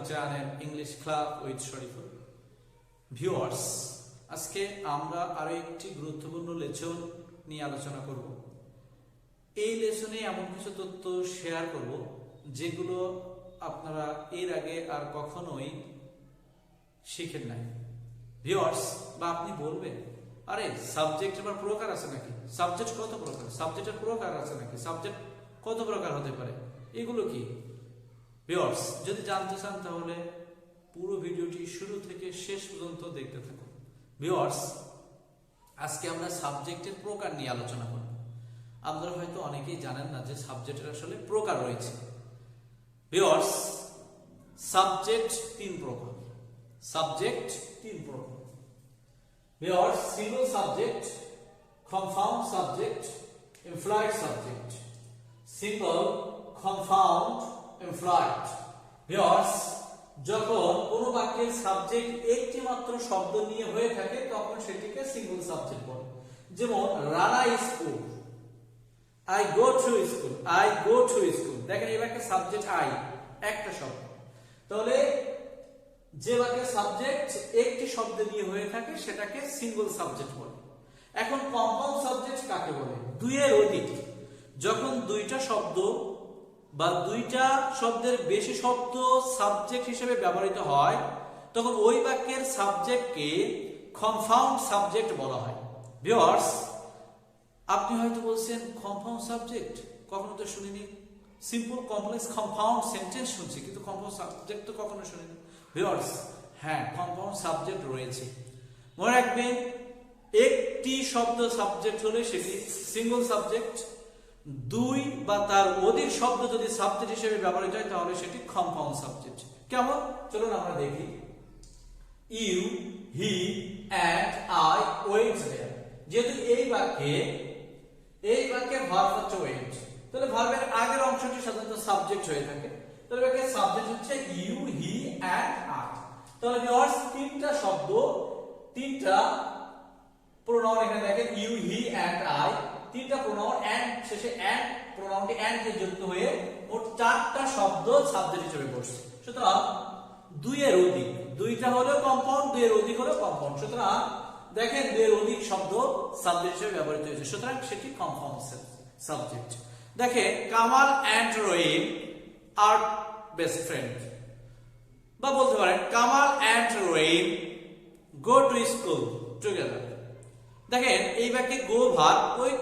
Channel English club with Shariful. Viewers, আজকে আমরা আরো একটি গুরুত্বপূর্ণ লেসন নিয়ে আলোচনা করব। এই লেসনে এমন কিছু তথ্য শেয়ার করব যেগুলো আপনারা এর আগে আর কখনোই শিখেন নাই। ভিউয়ার্স, বা আপনি বলবেন, আরে সাবজেক্ট আবার প্রকার আছে নাকি? সাবজেক্ট কত প্রকার? সাবজেক্টের প্রকার আছে নাকি? সাবজেক্ট কত প্রকার হতে পারে? এগুলো কি? ভিউয়ার্স, যদি জানতে চান তাহলে পুরো ভিডিওটি শুরু থেকে শেষ পর্যন্ত দেখতে থাকুন। ভিউয়ার্স, আজকে আমরা সাবজেক্টের প্রকার নিয়ে আলোচনা করব। আপনারা হয়তো অনেকেই জানেন না যে সাবজেক্টের আসলে প্রকার রয়েছে। ভিউয়ার্স, সাবজেক্ট তিন প্রকার। সাবজেক্ট তিন প্রকার। Viewers, single subject, compound subject, employed subject. Single, compound, employed. Viewers, যখন কোনো বাক্যের সাবজেক্ট একটি মাত্র শব্দ নিয়ে হয়ে থাকে তখন সেটিকে সিঙ্গল সাবজেক্ট বলে। যেমন Rana school, I go to school, I go to school. দেখেন এই বাক্যের সাবজেক্ট আই, একটা শব্দ। তাহলে যে বাক্যের সাবজেক্ট একটি শব্দ নিয়ে হয়ে থাকে সেটাকে সিঙ্গল সাবজেক্ট বলে। এখন কম্পাউন্ড সাবজেক্ট কাকে বলে? দুইয়ের অধিক। যখন দুইটা শব্দ বা দুইটা শব্দের বেশি শব্দ সাবজেক্ট হিসেবে ব্যবহৃত হয় তখন ওই বাক্যের সাবজেক্টকে কম্পাউন্ড সাবজেক্ট বলা হয়। ভিউয়ার্স, আপনি হয়তো বলছেন কম্পাউন্ড সাবজেক্ট, কখনো তো শুনিনি। সিম্পল, কমপ্লেক্স, কম্পাউন্ড সেন্টেন্স শুনছি, কিন্তু কম্পাউন্ড সাবজেক্ট তো কখনো শুনিনি। ভিউয়ার্স, হ্যাঁ, কম্পাউন্ড সাবজেক্ট রয়েছে। মনে রাখবেন, একটি শব্দ সাবজেক্ট হলে সেটি সিঙ্গল সাবজেক্ট। দুই বা তার অধিক শব্দ যদি সাবজেক্ট হিসেবে ব্যবহৃত হয় তাহলে সেটি কম্পাউন্ড সাবজেক্ট। কেমন? চলুন আমরা দেখি। You, he, and I went there. যেহেতু এই বাক্যে ভার্ব হচ্ছে ওয়েন্ট, তাহলে ভার্বের আগের অংশটি সাধারণত সাবজেক্ট হয়ে থাকে। তাহলে বাক্যের সাবজেক্ট হচ্ছে ইউ, হি, অ্যান্ড আই। তাহলে ভিউয়ার্স, তিনটা শব্দ, তিনটা প্রোনাউন এখানে দেখেন, ইউ, হি, অ্যান্ড আই। তিনটা প্রোনাউন এন্ড শেষে এন্ড প্রোনাউনটি এন্ড দিয়ে যুক্ত হয়ে মোট চারটা শব্দ সাবজেক্ট হিসেবে বসছে। সুতরাং দুইয়ের অধিক, দুইটা হলো কম্পাউন্ড, দুইয়ের অধিক হলো কম্পাউন্ড। সুতরাং দেখেন দুইয়ের অধিক শব্দ সাবজেক্ট হিসেবে ব্যবহৃত হয়েছে, সুতরাং সেটি কম্পাউন্ড সাবজেক্ট। দেখেন, কামাল এন্ড রহিম আর বেস্ট ফ্রেন্ড। বা বলতে পারেন Kamal and Rahim go to school together. দেখেন এই বাক্যে গো ভার্ব, ওই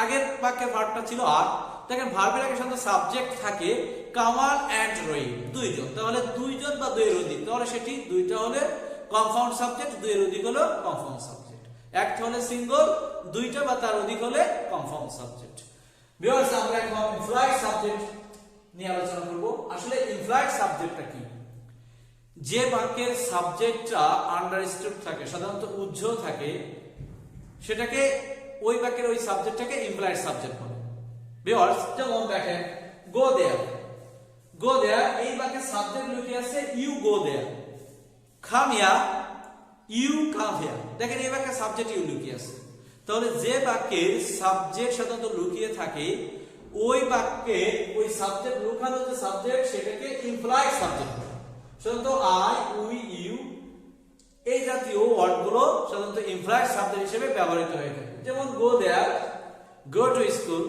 আগের বাক্যের ভার্বটা ছিল আর। দেখেন ভার্বের আগে সাথে সাবজেক্ট থাকে কামাল এন্ড রহিম, দুইজন। তাহলে দুইজন বা দুইয়ের অধিক, তাহলে সেটি দুইটা হলে কম্পাউন্ড সাবজেক্ট, দুইয়ের অধিক হলো কম্পাউন্ড সাবজেক্ট। একটা হলে সিঙ্গল, দুইটা বা তার অধিক হলে কম্পাউন্ড সাবজেক্ট। ভিউয়ার্স, আমরা এখন ইমপ্লয়েড সাবজেক্ট নিয়ে আলোচনা করব। আসলে ইমপ্লয়েড সাবজেক্টটা কি? যে বাক্যের সাবজেক্টটা আন্ডারস্টুড থাকে, সাধারণত উজ্জ্বল থাকে, সেটাকে ওই বাক্যের ওই সাবজেক্টটাকে ইমপ্লয়েড সাবজেক্ট বলে। ভিউয়ার্স, যেমন দেখেন গো দেয়ার, গো দেয়ার এই বাক্যের সাবজেক্ট লুকিয়ে আছে you go there. Come here, you come here. দেখেন এই বাক্যের সাবজেক্ট ইউ লুকিয়ে আছে। তাহলে যে বাক্যের সাবজেক্ট সাধারণত লুকিয়ে থাকে ওই বাক্যে ওই সাবজেক্ট লুকানো যে সাবজেক্ট সেটাকে ইমপ্লয়েড সাবজেক্ট বলে। সাধারণত আই, উই, ইউ এই জাতীয় ওয়ার্ডগুলো সাধারণত ইমপ্লয়েড সাবজেক্ট হিসেবে ব্যবহৃত হয়ে থাকে। যেমন go there, go to school,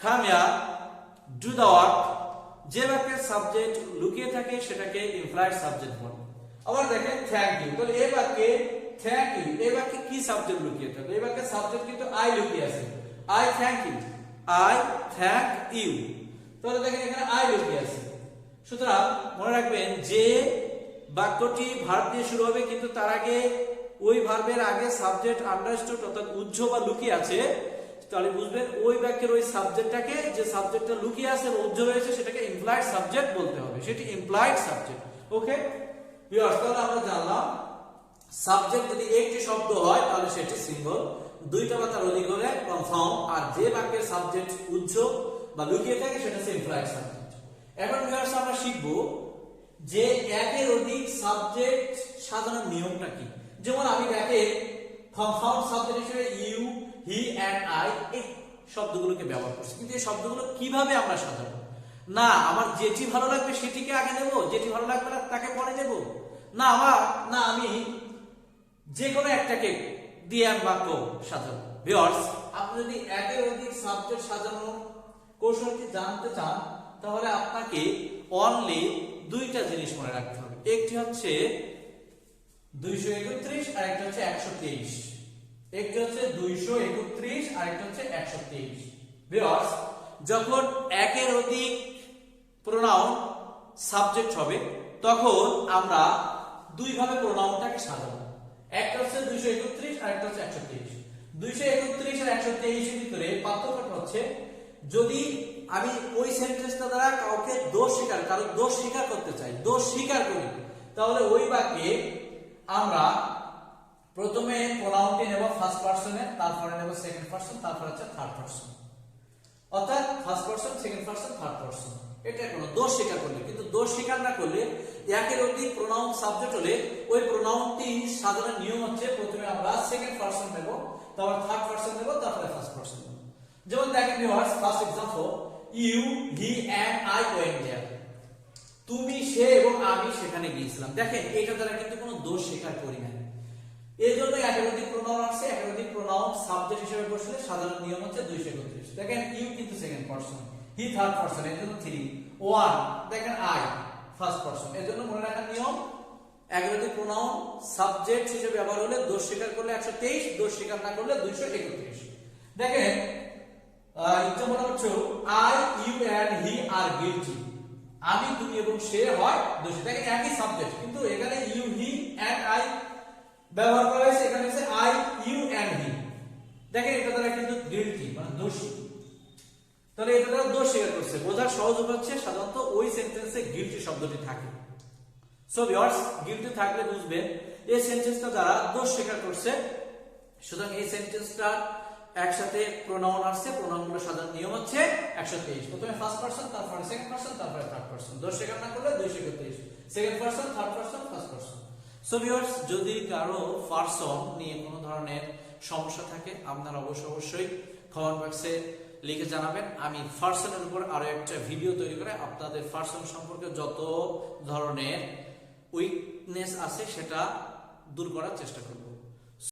come here, do the work. যে বাক্যের সাবজেক্ট লুকিয়ে থাকে সেটাকে ইমপ্লয়েড সাবজেক্ট বলে। আবার দেখেন থ্যাংক ইউ, তাহলে এই বাক্যে থ্যাংক ইউ, এই বাক্যে কি সাবজেক্ট লুকিয়ে থাকে? এই বাক্যের সাবজেক্ট কিন্তু আই লুকিয়ে আছে। I thank you, I thank you. তাহলে দেখেন এখানে আই লুকিয়ে আছে। সুতরাং মনে রাখবেন যে বাক্যটি ভার্ব দিয়ে শুরু হবে কিন্তু তার আগে ওই ভার্বের আগে সাবজেক্ট আন্ডারস্টুড অর্থাৎ উজ্জ্বল বা লুকিয়ে আছে, তাহলে বুঝবেন ওই বাক্যের ওই সাবজেক্টটাকে, যে সাবজেক্টটা লুকিয়ে আছে বা উজ্জ্বল হয়েছে সেটাকে ইমপ্লয়েড সাবজেক্ট বলতে হবে। সেটি ইমপ্লয়েড সাবজেক্ট। ওকে ভিউয়ার্স, তাহলে আমরা জানলাম সাবজেক্ট যদি একটি শব্দ হয় তাহলে সেটি সিঙ্গল, দুইটা বা তার অধিক হলে কম্পাউন্ড, আর যে বাক্যের সাবজেক্ট উজ্জ্বল বা লুকিয়ে থাকে সেটা হচ্ছে ইমপ্লয়েড সাবজেক্ট। এখন ভিউয়ার্স, আমরা শিখব যে একের অধিক সাবজেক্ট সাজানোর নিয়মটা কি। যেমন আমি দেখেন কম্পাউন্ড সাবজেক্ট হিসেবে ইউ, হি, অ্যান্ড আই এই শব্দগুলোকে ব্যবহার করছি, কিন্তু এই শব্দগুলো কিভাবে আমরা সাজাবো? না আমার যেটি ভালো লাগবে সেটিকে আগে নেব, যেটি ভালো লাগবে না তাকে পরে নেব, না আমি যে কোনো একটাকে দিয়ে আমি বাক্য সাজাবো। ভিউয়ার্স, আপনি যদি একের অধিক সাবজেক্ট সাজানোর কৌশলটি জানতে চান তাহলে আপনাকে অনলি দুইটা জিনিস মনে রাখতে হবে। একটি হচ্ছে 231 আর একটা হচ্ছে 123। একটি হচ্ছে 231 আর একটা হচ্ছে 123। ভিউয়ার্স, যখন একের অধিক প্রোনাউন সাবজেক্ট হবে তখন আমরা দুই ভাবে প্রোনাউনটাকে সাজাবো। একটা হচ্ছে 231 আর একটা হচ্ছে 123। 231 আর 123 এর ভিতরে পার্থক্যটা হচ্ছে যদি আমি ওই সেন্টেন্সটা দ্বারা কাউকে কারো দোষ স্বীকার করতে চাই, দোষ স্বীকার করি, তাহলে ওই বাক্যে আমরা প্রথমে প্রোনাউনটি নেব ফার্স্ট পারসনে, তারপরে নেব সেকেন্ড পারসন, তারপরে হচ্ছে থার্ড পারসন। অর্থাৎ first person, second person, third person. এটা কোনো দোষ স্বীকার করলে, কিন্তু দোষ স্বীকার না করলে একের অধিক প্রোনাউন সাবজেক্ট হলে ওই প্রোনাউনটি সাধারণ নিয়ম হচ্ছে প্রথমে আমরা সেকেন্ড পারসন নেব, তারপর থার্ড পারসন নেব, তারপরে ফার্স্ট পারসন নেব। যেমন দেখেন viewers, first example, you, he and I went there. তুমি, সে এবং আমি সেখানে গিয়েছিলাম। দেখেন এটা দ্বারা কিন্তু কোনো দোষ স্বীকার করি না। এজন্য একের অধিক প্রোনাউন আসছে, একের অধিক প্রোনাউন সাবজেক্ট হিসেবে বসলে সাধারণ নিয়ম হচ্ছে 231। দেখেন ইউ কিন্তু second person, he third person, এজন্য 3। ওয়ান, দেখেন আই ফার্স্ট পারসন, এজন্য মনে রাখার নিয়ম একের অধিক প্রোনাউন সাবজেক্ট হিসেবে ব্যবহার হলে দোষ স্বীকার করলে 123, দোষ স্বীকার না করলে 231। দেখেন এক্সাম্পল হচ্ছে I, you and he are guilty. আমি, তুমি এবং সে হয় দোষী। দেখেন একই সাবজেক্ট কিন্তু এখানে ইউ, হি এন্ড আই ব্যবহার করা হয়েছে, এখানে হচ্ছে আই, ইউ এন্ড হি। দেখেন এটা দ্বারা কিন্তু গিলটি মানে দোষী, তাহলে এটা দ্বারা দোষ স্বীকার করছে। বোঝার সহজ হচ্ছে সাধারণত ওই সেন্টেন্সে গিলটি শব্দটি থাকে। সো ভিউয়ার্স, গিলটি থাকলে বুঝবেন এই সেন্টেন্সটা দ্বারা দোষ স্বীকার করছে। সুতরাং এই সেন্টেন্সটা একসাথে প্রোনাউন আসছে, প্রোনাউনগুলো সাধারণ নিয়ম হচ্ছে 123। প্রথমে ফার্স্ট পারসন, তারপরে সেকেন্ড পারসন, তারপরে থার্ড পারসন। দোষ স্বীকার না করলে 231, second person, third person, first person. So viewers, যদি কারো পারসন নিয়ে কোনো ধরনের সমস্যা থাকে আপনারা অবশ্যই কমেন্ট বক্সে লিখে জানাবেন। আমি পারসনের উপর আরো একটা ভিডিও তৈরি করে আপনাদের পারসন সম্পর্কে যত ধরনের উইকনেস আছে সেটা দূর করার চেষ্টা করব।